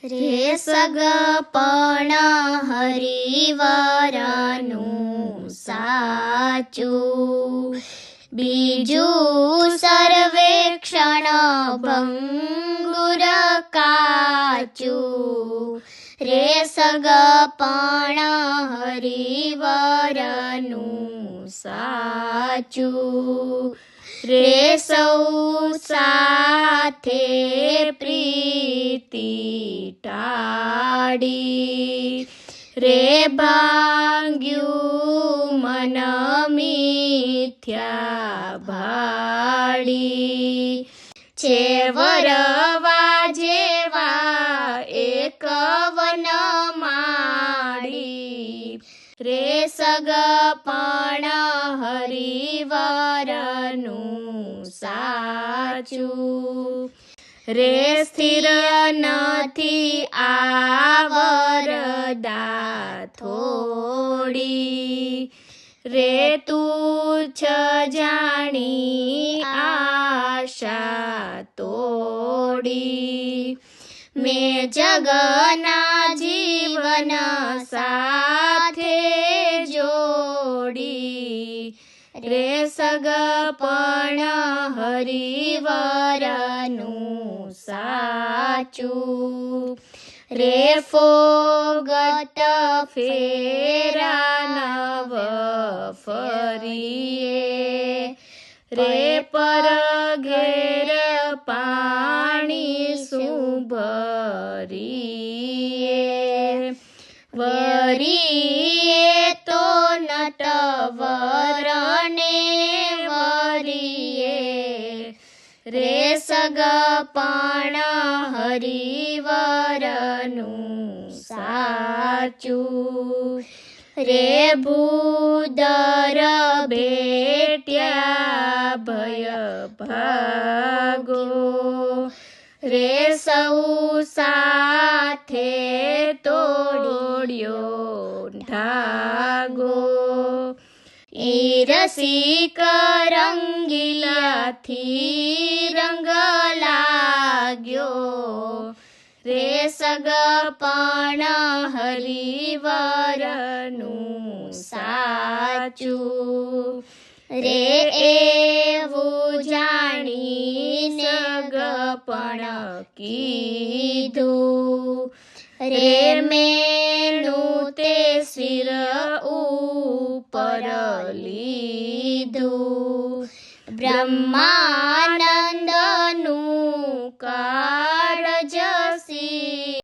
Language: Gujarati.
રે સગપણ હરિવરનું સાચું, બીજું સર્વેક્ષણ ભંગુર કાચું. રે સગપણ હરિવરનું સાચું, રે સૌ સાથે પ્રીતિ ટાળી. રે ભાંગ્યું મન મિથ્યા ભાળી. છે વરવા જેવા એક વન માળી. રે સગપણ હરિવરનું સાચું, રે સ્થિર નથી આવરદા થોડી. રે તુચ્છ જાણી આશા તોડી. મેં જગના જીવન સાથે જોડી. રે સગપણ હરિવરનું સાચું, રે ફોગટ ફેરા નવ ફરીએ. રે પર ઘેર પાણી શું ભરીએ. વરીએ તો નટવરને વરીએ. રે સગપણ હરિવરનું સાચું, રે ભૂદર ભેટ્યા ભય ભાગો. રે સૌ સાથે તોડ્યો ધાગો. ઈરસિક રંગીલાથી રંગ લાગ્યો. રે સગપણ હરિવરનું સાચું, રે એવું જાણીને સગપણ કીધું. રે મેનું તે શિર ઉપર લીધું. બ્રહ્માનંદ